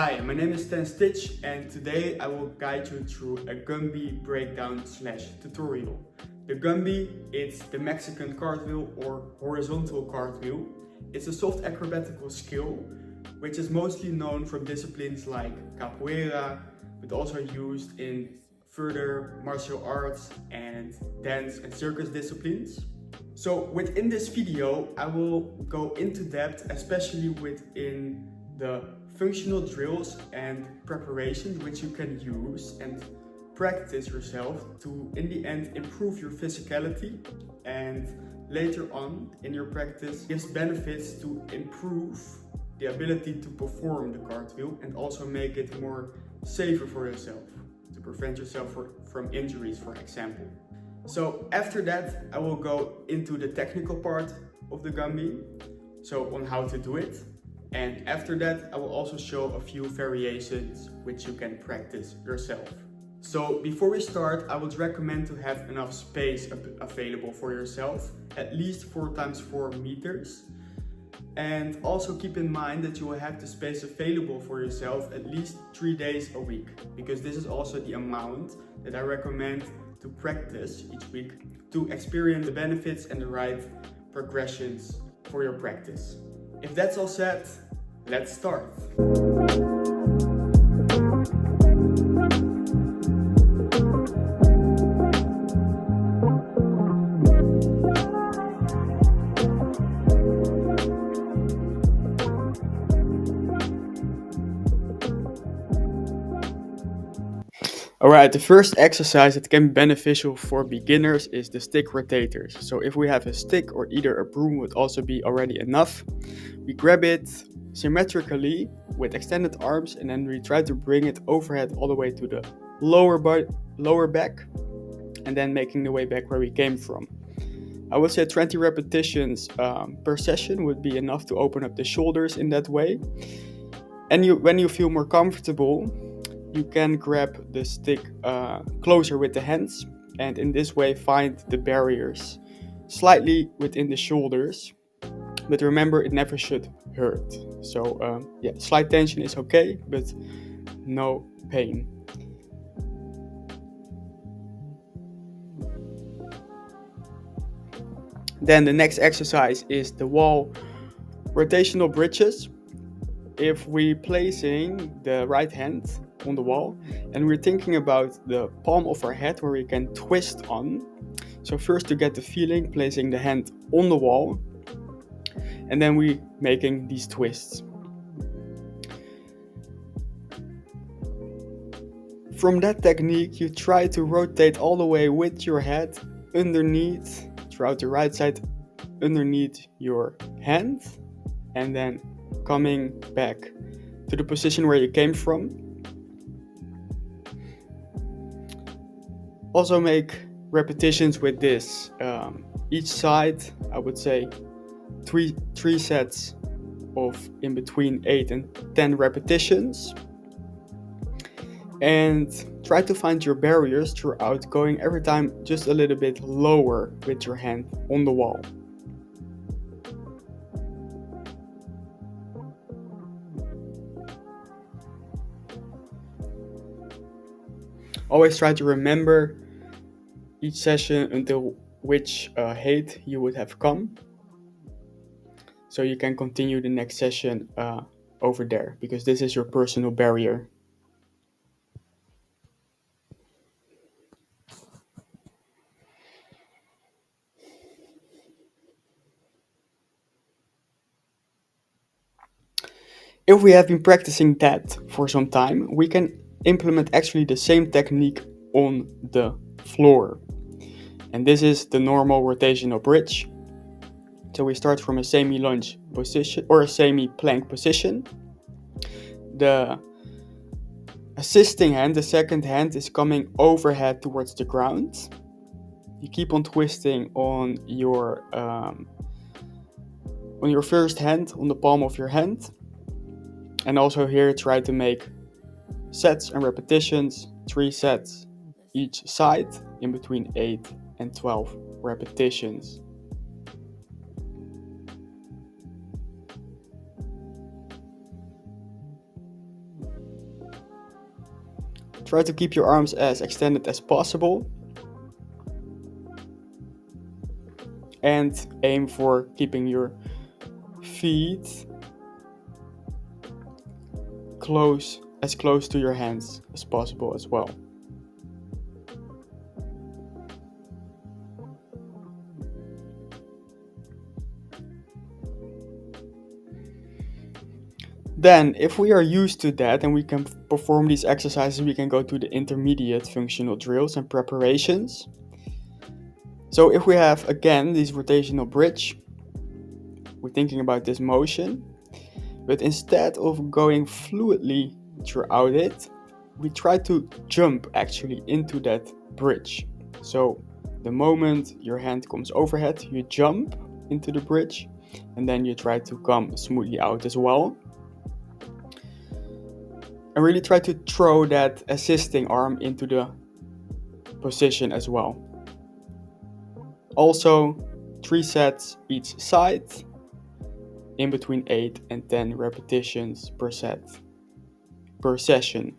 Hi, my name is Stan Stitch and today I will guide you through a Gumbi breakdown / tutorial. The Gumbi, it's the Mexican cartwheel or horizontal cartwheel. It's a soft acrobatical skill which is mostly known from disciplines like capoeira, but also used in further martial arts and dance and circus disciplines. So within this video, I will go into depth, especially within the functional drills and preparations which you can use and practice yourself to, in the end, improve your physicality, and later on in your practice gives benefits to improve the ability to perform the cartwheel and also make it more safer for yourself, to prevent yourself from injuries, for example. So after that, I will go into the technical part of the Gumbi, so on how to do it. And after that, I will also show a few variations which you can practice yourself. So before we start, I would recommend to have enough space available for yourself, at least 4 times 4 meters. And also keep in mind that you will have the space available for yourself at least 3 days a week, because this is also the amount that I recommend to practice each week to experience the benefits and the right progressions for your practice. If that's all said, let's start. Alright, the first exercise that can be beneficial for beginners is the stick rotators. So if we have a stick or either a broom would also be already enough. We grab it symmetrically with extended arms and then we try to bring it overhead all the way to the lower back and then making the way back where we came from. I would say 20 repetitions per session would be enough to open up the shoulders in that way. And when you feel more comfortable, you can grab the stick closer with the hands and in this way find the barriers slightly within the shoulders. But remember, it never should hurt. So slight tension is okay, but no pain. Then the next exercise is the wall rotational bridges. If we're placing the right hand on the wall and we're thinking about the palm of our head where we can twist on. So first, to get the feeling, placing the hand on the wall and then we making these twists. From that technique, you try to rotate all the way with your head underneath, throughout the right side, underneath your hand, and then coming back to the position where you came from. Also make repetitions with this. Each side, I would say three sets of in between 8 and 10 repetitions. And try to find your barriers throughout, going every time just a little bit lower with your hand on the wall. Always try to remember each session until which height you would have come, so you can continue the next session over there, because this is your personal barrier. If we have been practicing that for some time, we can implement actually the same technique on the floor. And this is the normal rotational bridge. So we start from a semi-lunge position or a semi-plank position. The assisting hand, the second hand, is coming overhead towards the ground. You keep on twisting on your first hand, on the palm of your hand. And also here try to make sets and repetitions, 3 sets each side in between 8 and 12 repetitions. Try to keep your arms as extended as possible. And aim for keeping your feet as close to your hands as possible as well. Then, if we are used to that and we can perform these exercises, we can go to the intermediate functional drills and preparations. So if we have, again, this rotational bridge, we're thinking about this motion, but instead of going fluidly throughout it, we try to jump actually into that bridge. So the moment your hand comes overhead, you jump into the bridge, and then you try to come smoothly out as well. And really try to throw that assisting arm into the position as well. Also, 3 sets each side, in between 8 and 10 repetitions per session.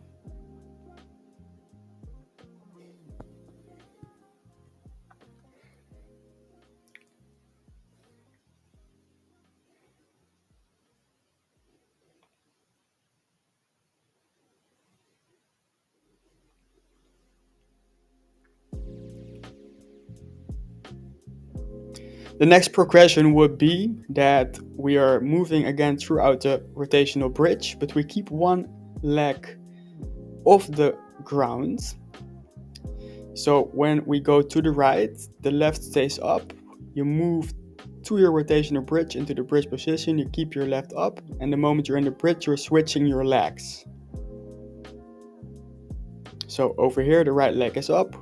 The next progression would be that we are moving again throughout the rotational bridge, but we keep one leg off the ground. So when we go to the right, the left stays up. You move to your rotational bridge into the bridge position, you keep your left up, and the moment you're in the bridge, you're switching your legs. So over here, the right leg is up,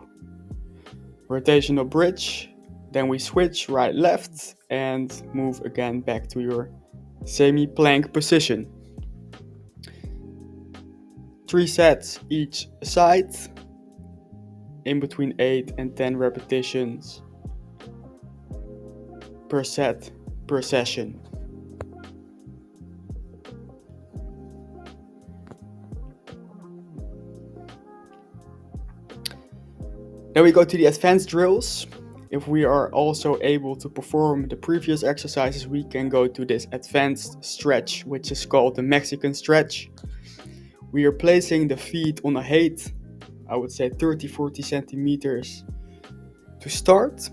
rotational bridge, then we switch right left and move again back to your semi-plank position. 3 sets each side, in between 8 and 10 repetitions per set per session. Then we go to the advanced drills. If we are also able to perform the previous exercises, we can go to this advanced stretch, which is called the Mexican stretch. We are placing the feet on a height, I would say 30-40 centimeters to start.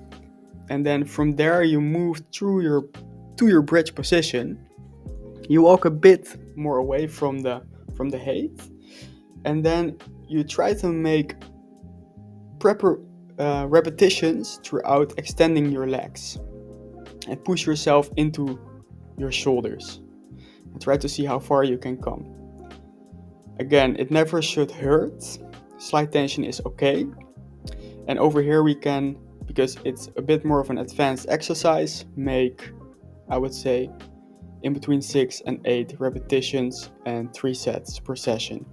And then from there you move to your bridge position. You walk a bit more away from the height. And then you try to make repetitions throughout extending your legs and push yourself into your shoulders and try to see how far you can come. Again, it never should hurt. Slight tension is okay. And over here we can, because it's a bit more of an advanced exercise, make, I would say, in between 6 and 8 repetitions and 3 sets per session.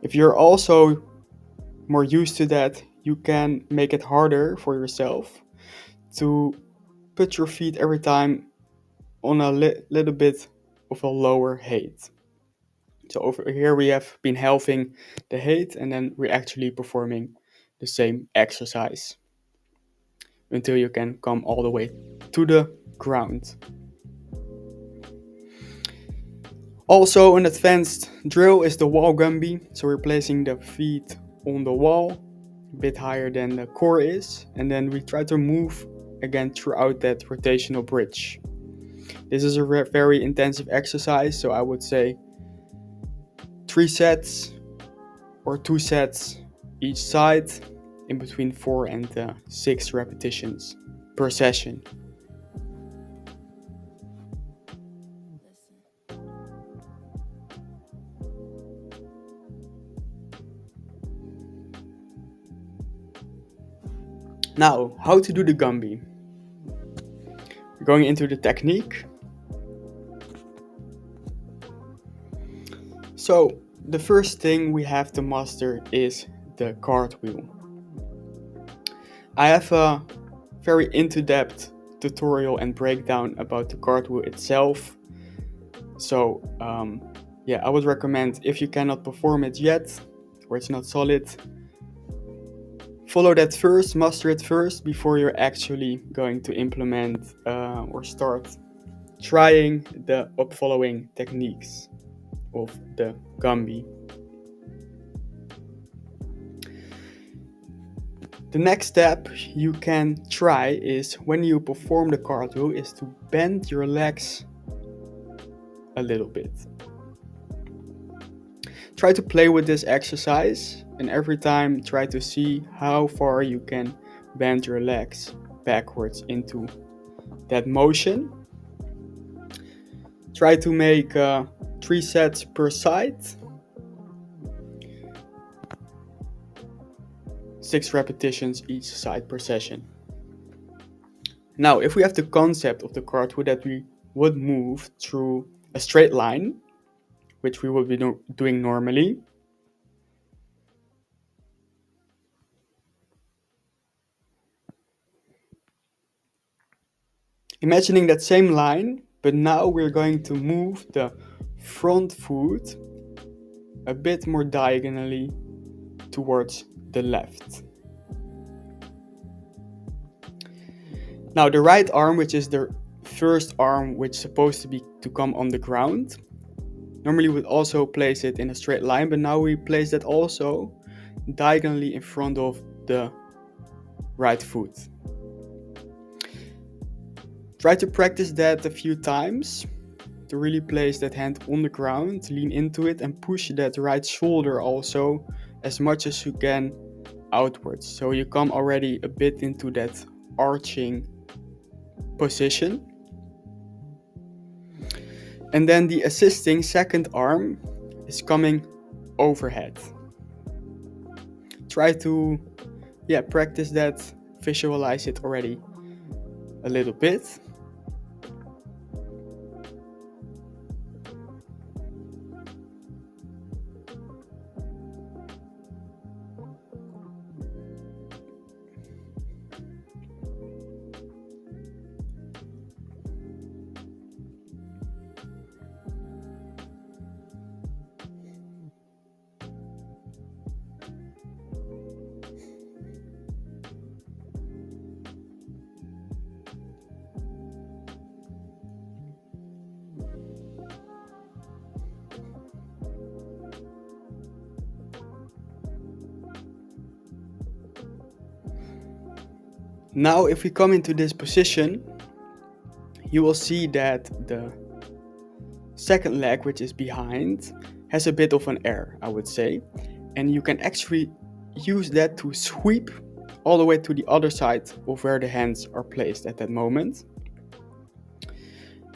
If you're also more used to that, you can make it harder for yourself to put your feet every time on a little bit of a lower height. So over here we have been halving the height and then we're actually performing the same exercise until you can come all the way to the ground. Also, an advanced drill is the wall Gumbi. So we're placing the feet on the wall, a bit higher than the core is, and then we try to move again throughout that rotational bridge. This is a very intensive exercise, so I would say 3 sets or 2 sets each side, in between 4 and 6 repetitions per session. Now, how to do the Gumbi. We're going into the technique. So, the first thing we have to master is the cartwheel. I have a very into-depth tutorial and breakdown about the cartwheel itself. So, I would recommend, if you cannot perform it yet, or it's not solid, follow that first, master it first before you're actually going to implement or start trying the following techniques of the Gumbi. The next step you can try is, when you perform the cartwheel, is to bend your legs a little bit. Try to play with this exercise, and every time try to see how far you can bend your legs backwards into that motion. Try to make 3 sets per side, 6 repetitions each side per session. Now, if we have the concept of the cartwheel that we would move through a straight line, which we would be doing normally, imagining that same line, but now we're going to move the front foot a bit more diagonally towards the left. Now the right arm, which is the first arm which is supposed to come on the ground, normally we would also place it in a straight line, but now we place that also diagonally in front of the right foot. Try to practice that a few times to really place that hand on the ground, lean into it, and push that right shoulder also as much as you can outwards. So you come already a bit into that arching position. And then the assisting second arm is coming overhead. Try to practice that, visualize it already a little bit. Now, if we come into this position, you will see that the second leg, which is behind, has a bit of an air, I would say. And you can actually use that to sweep all the way to the other side of where the hands are placed at that moment.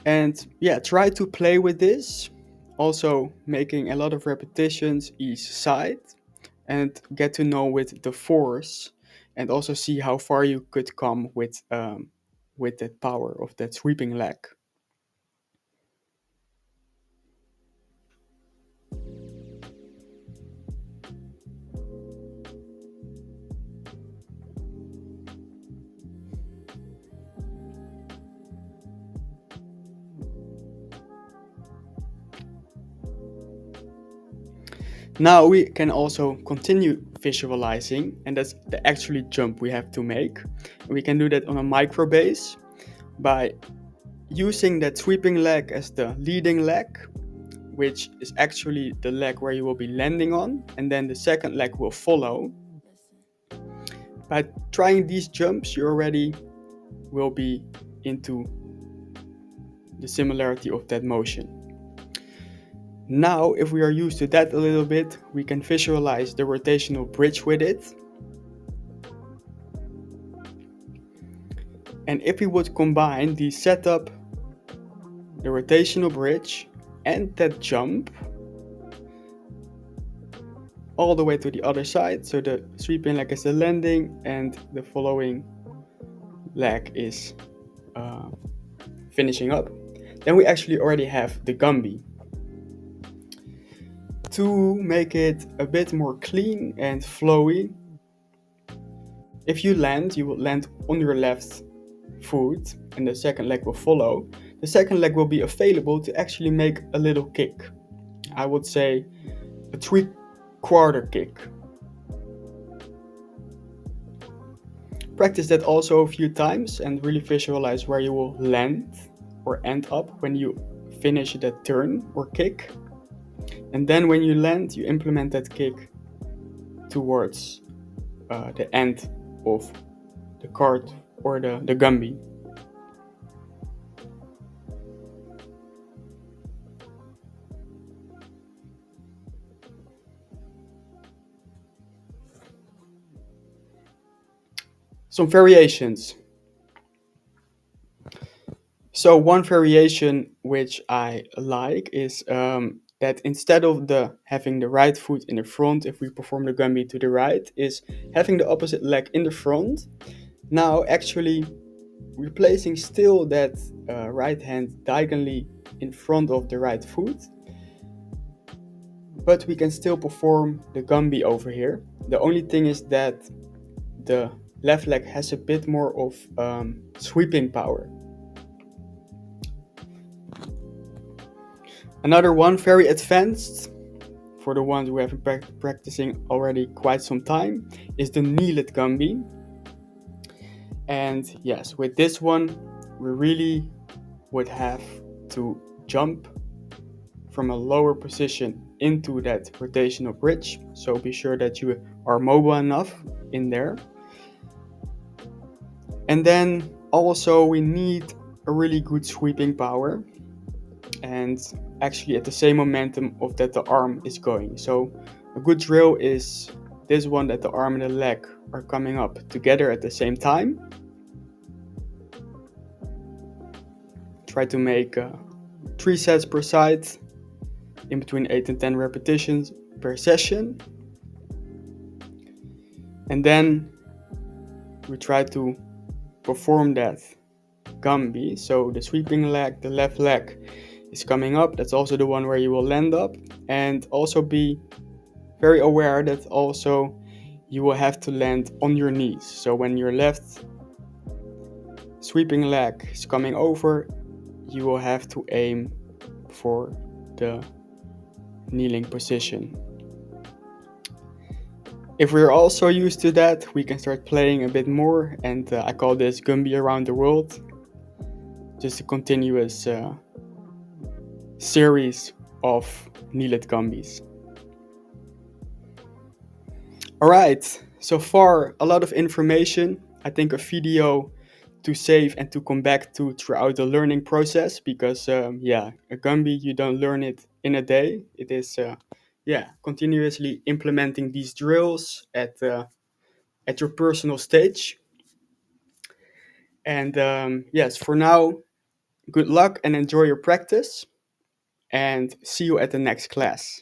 And try to play with this, also making a lot of repetitions each side, and get to know with the force, and also see how far you could come with that power of that sweeping leg. Now we can also continue visualizing, and that's the actually jump we have to make. We can do that on a micro base by using that sweeping leg as the leading leg, which is actually the leg where you will be landing on, and then the second leg will follow. By trying these jumps, you already will be into the similarity of that motion. Now, if we are used to that a little bit, we can visualize the rotational bridge with it. And if we would combine the setup, the rotational bridge, and that jump all the way to the other side, so the sweeping leg is the landing and the following leg is finishing up, then we actually already have the Gumbi. To make it a bit more clean and flowy, if you land, you will land on your left foot and the second leg will follow. The second leg will be available to actually make a little kick. I would say a quarter kick. Practice that also a few times and really visualize where you will land or end up when you finish the turn or kick. And then when you land, you implement that kick towards the end of the cart or the Gumbi. Some variations. So one variation which I like is that instead of having the right foot in the front, if we perform the Gumbi to the right, is having the opposite leg in the front. Now actually replacing still that right hand diagonally in front of the right foot, but we can still perform the Gumbi over here. The only thing is that the left leg has a bit more of sweeping power. Another one, very advanced, for the ones who have been practicing already quite some time, is the kneeled Gumbi. And yes, with this one, we really would have to jump from a lower position into that rotational bridge. So be sure that you are mobile enough in there. And then also we need a really good sweeping power, and actually at the same momentum of that the arm is going. So a good drill is this one, that the arm and the leg are coming up together at the same time. Try to make 3 sets per side, in between 8 and 10 repetitions per session. And then we try to perform that Gumbi. So the sweeping leg, the left leg is coming up. That's also the one where you will land up. And also be very aware that also you will have to land on your knees. So when your left sweeping leg is coming over, you will have to aim for the kneeling position. If we're also used to that, we can start playing a bit more, and I call this Gumbi around the world. Just a continuous series of kneeled Gumbis. Alright, so far a lot of information. I think a video to save and to come back to throughout the learning process, because a Gumbi, you don't learn it in a day. It is continuously implementing these drills at your personal stage. And yes, for now, good luck and enjoy your practice, and see you at the next class.